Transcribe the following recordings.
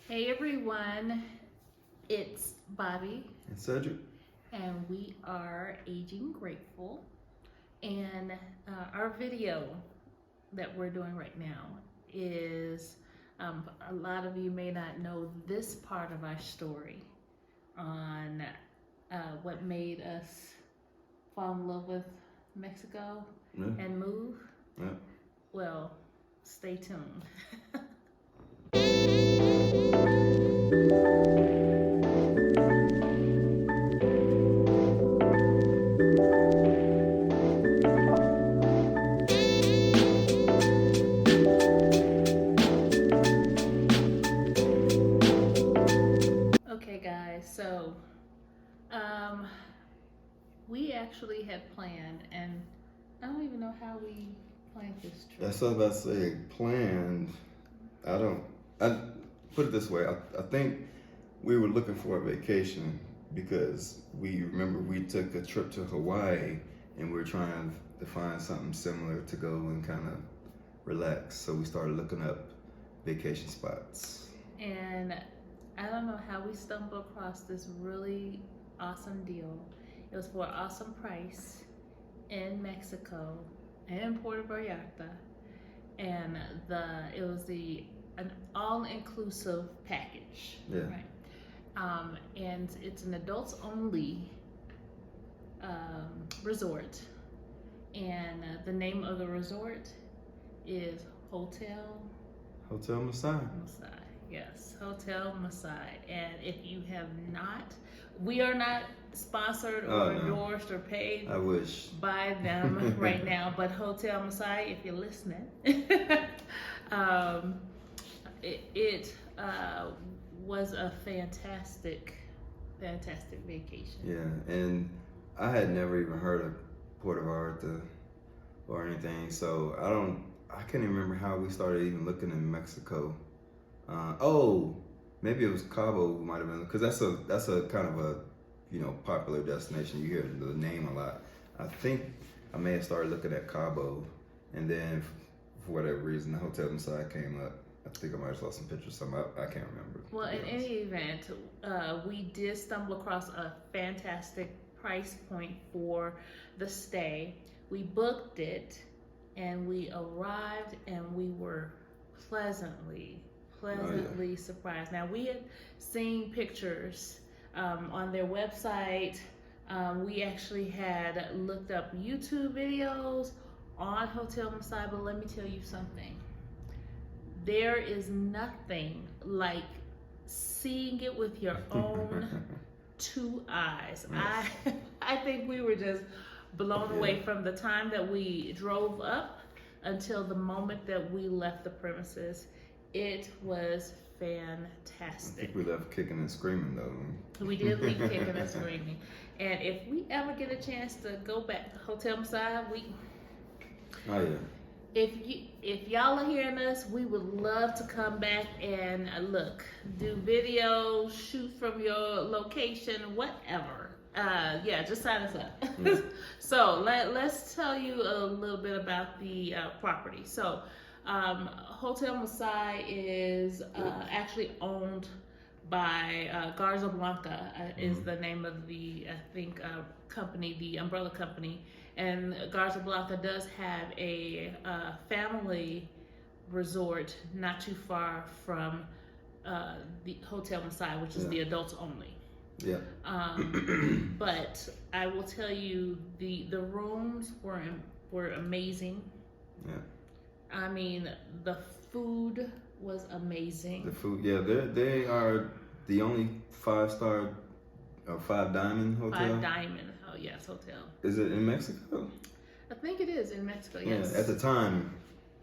Hey everyone, it's Bobby And Cedric. and we are Aging Grateful. And our video that we're doing right now is a lot of you may not know this part of our story on what made us fall in love with Mexico and move. Yeah. Well, stay tuned. Okay, guys, so um, we actually had planned, and I don't even know how we planned this trip. That's what I was about to say. Planned. I put it this way. I think we were looking for a vacation because we remember we took a trip to Hawaii and we were trying to find something similar to go and kind of relax. So we started looking up vacation spots. And I don't know how we stumbled across this really awesome deal. It was for an awesome price in Mexico and in Puerto Vallarta, and it was an all-inclusive package. Yeah. Right. And it's an adults only resort, and the name of the resort is Hotel Mousai. Mousai. Yes, Hotel Mousai. And if you have not, we are not sponsored or endorsed or paid I wish by them right now, but Hotel Mousai, if you're listening, it was a fantastic vacation. Yeah, and I had never even heard of Puerto Vallarta or anything, so I can't even remember how we started even looking in Mexico. Maybe it was Cabo might have been, because that's a kind of a popular destination. You hear the name a lot. I think I may have started looking at Cabo, and then for whatever reason the Hotel inside came up. I think I might have saw some pictures. I can't remember. Well, in any event, we did stumble across a fantastic price point for the stay. We booked it, and we arrived, and we were pleasantly surprised. Now, we had seen pictures on their website. We actually had looked up YouTube videos on Hotel Mousai, but let me tell you something. There is nothing like seeing it with your own two eyes. Yes. I think we were just blown away from the time that we drove up until the moment that we left the premises. It was fantastic. I think we left kicking and screaming though. We did leave kicking and screaming. And if we ever get a chance to go back to Hotel Mousai, Oh yeah. If y'all are hearing us, we would love to come back and do videos, shoot from your location, whatever. Just sign us up. Yeah. So let's tell you a little bit about the property. So Hotel Mousai is actually owned by Garza Blanca is the name of the company, the umbrella company. And Garza Blanca does have a family resort not too far from the Hotel Mousai, which is the adults only. Yeah. But I will tell you, the rooms were amazing. Yeah. I mean, the food was amazing. The food, yeah, they are the only 5-star or 5-diamond hotel. 5-diamond, oh yes, hotel. Is it in Mexico? I think it is in Mexico. Yes. Yeah, at the time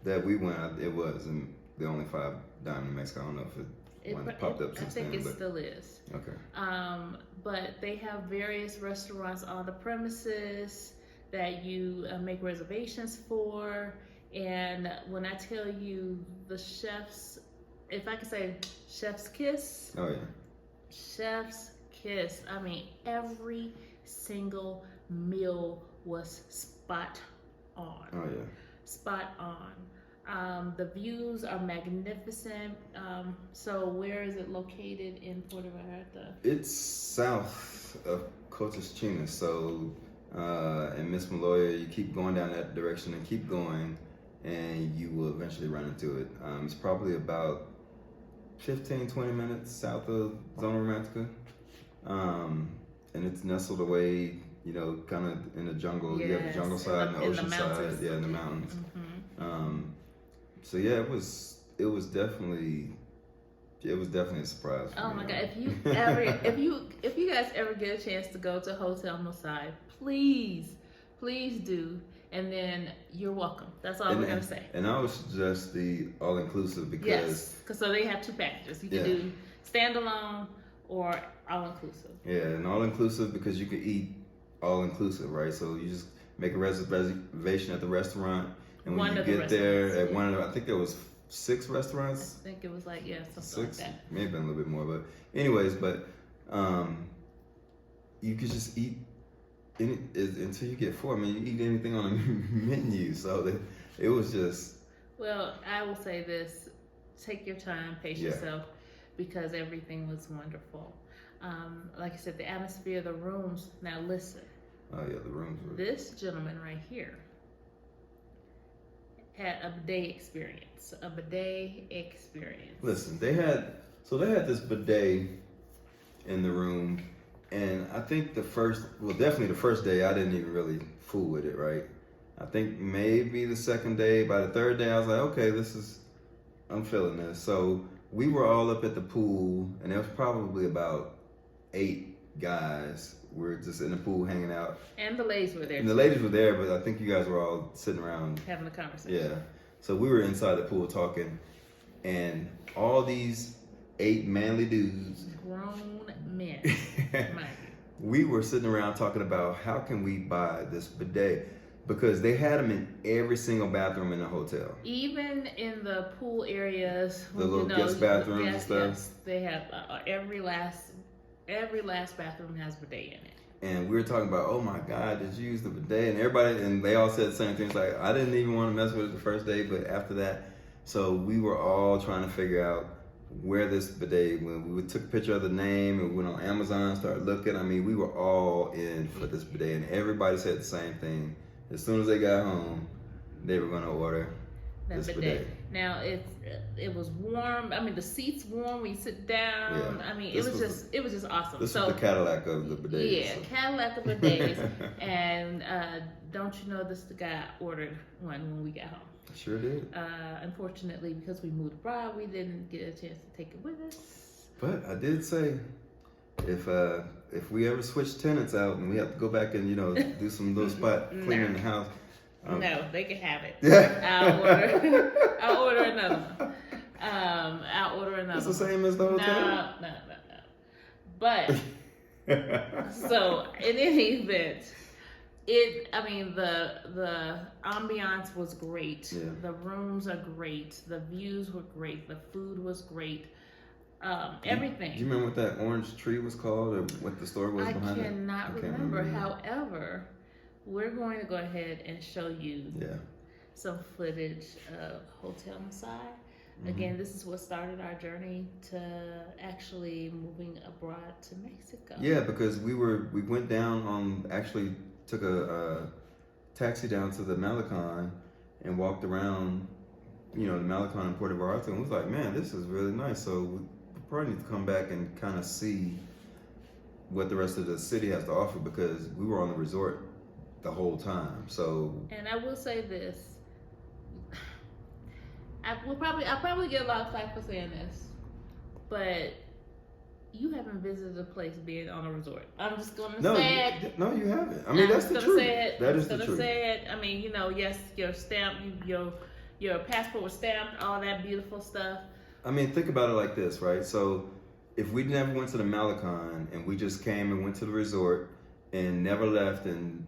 that we went, it was in the only 5-diamond in Mexico. I don't know if it popped up since then. I think it still is. Okay. But they have various restaurants on the premises that you make reservations for. And when I tell you the chef's, if I could say chef's kiss. Oh yeah. Chef's kiss. I mean, every single meal was spot on. Oh yeah. Spot on. The views are magnificent. So where is it located in Puerto Vallarta? It's south of Cochachina, so in Miss Maloya, you keep going down that direction and keep going, and you will eventually run into it. It's probably about 15, 20 minutes south of Zona Romantica, and it's nestled away, kind of in the jungle. You have the jungle side and the ocean side, in the mountains. So yeah, it was definitely a surprise for Oh me. my God! If you guys ever get a chance to go to Hotel Mousai, please do. And then you're welcome. That's all we're gonna say. And I would suggest the all inclusive because so they have 2 packages. You can do standalone or all inclusive. Yeah, and all inclusive because you can eat all inclusive, right? So you just make a reservation at the restaurant, and when you get there at one of the, I think there was 6 restaurants. I think it was like something 6, like that. Maybe a little bit more, but anyways, you could just eat until you get full. I mean, you eat anything on the menu, so it was just. Well, I will say this: take your time, pace yourself, because everything was wonderful. Like I said, the atmosphere, the rooms. Now listen. Oh yeah, the rooms were. This gentleman right here had a bidet experience. Listen, they had this bidet in the room, and I think definitely the first day I didn't even really fool with it, right? I think maybe the second day, by the third day I was like, okay, I'm feeling this. So we were all up at the pool, and there was probably about 8 guys. We're just in the pool hanging out. And the ladies were there. And the ladies were there, but I think you guys were all sitting around. Having a conversation. Yeah. So we were inside the pool talking, and all these 8 manly dudes. Grown men, mind you. We were sitting around talking about how can we buy this bidet, because they had them in every single bathroom in the hotel. Even in the pool areas, the little guest bathrooms and stuff. Yes, they have every last bathroom has bidet in it. And we were talking about, oh my God, did you use the bidet? And they all said the same thing. It's like, I didn't even want to mess with it the first day, but after that, so we were all trying to figure out where this bidet, when we took a picture of the name and we went on Amazon, started looking. I mean, we were all in for this bidet, and everybody said the same thing. As soon as they got home, they were going to order this bidet. Now it was warm. I mean, the seats warm when you sit down. Yeah. I mean, it was just awesome. This was the Cadillac of the bidets. Yeah, Cadillac of bidets. And don't you know, this the guy ordered one when we got home. Sure did. Unfortunately, because we moved abroad, we didn't get a chance to take it with us. But I did say, if we ever switch tenants out and we have to go back and do some little spot cleaning in the house. No, they can have it. Yeah. I'll order another one. I'll order another. It's the same as the hotel. No. But so in any event, the ambiance was great. Yeah. The rooms are great. The views were great. The food was great. Everything. Do you remember what that orange tree was called, or what the store was behind it? I cannot remember. However, we're going to go ahead and show you some footage of Hotel Mousai. Mm-hmm. Again, this is what started our journey to actually moving abroad to Mexico. Yeah, because we went down took a taxi down to the Malecon and walked around, the Malecon in Puerto Vallarta, and was like, man, this is really nice. So we probably need to come back and kind of see what the rest of the city has to offer, because we were on the resort the whole time. So, and I will say this, I'll probably get a lot of flack for saying this, but you haven't visited a place being on a resort. I'm just gonna say it. No, you haven't. I mean, that's the truth. That is the truth. Say it. I mean, yes, your stamp, your passport was stamped, all that beautiful stuff. I mean, think about it like this, right? So, if we never went to the Malecon and we just came and went to the resort and never left and,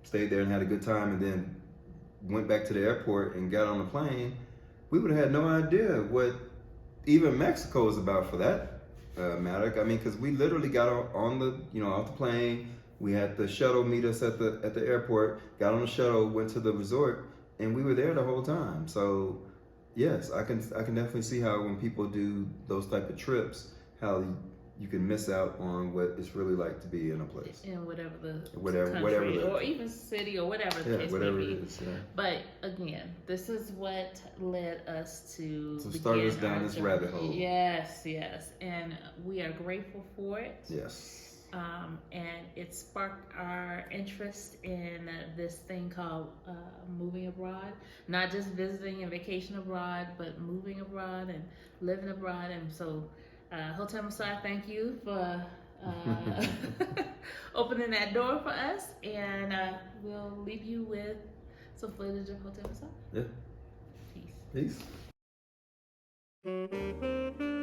stayed there and had a good time and then went back to the airport and got on the plane, we would have had no idea what even Mexico is about, for that matter. I mean, because we literally got on the, off the plane. We had the shuttle meet us at the airport, got on the shuttle, went to the resort, and we were there the whole time. So yes, I can definitely see how when people do those type of trips, how you can miss out on what it's really like to be in a place. In whatever the Whatever country the, or even city or whatever the yeah, case whatever may it be. is. Yeah. But again, this is what led us to So start us down our this journey. rabbit hole. Yes, and we are grateful for it. Yes. And it sparked our interest in this thing called moving abroad. Not just visiting and vacation abroad, but moving abroad and living abroad. And so, Hotel Mousai, thank you for opening that door for us. And we'll leave you with some footage of Hotel Mousai. Yeah. Peace. Peace.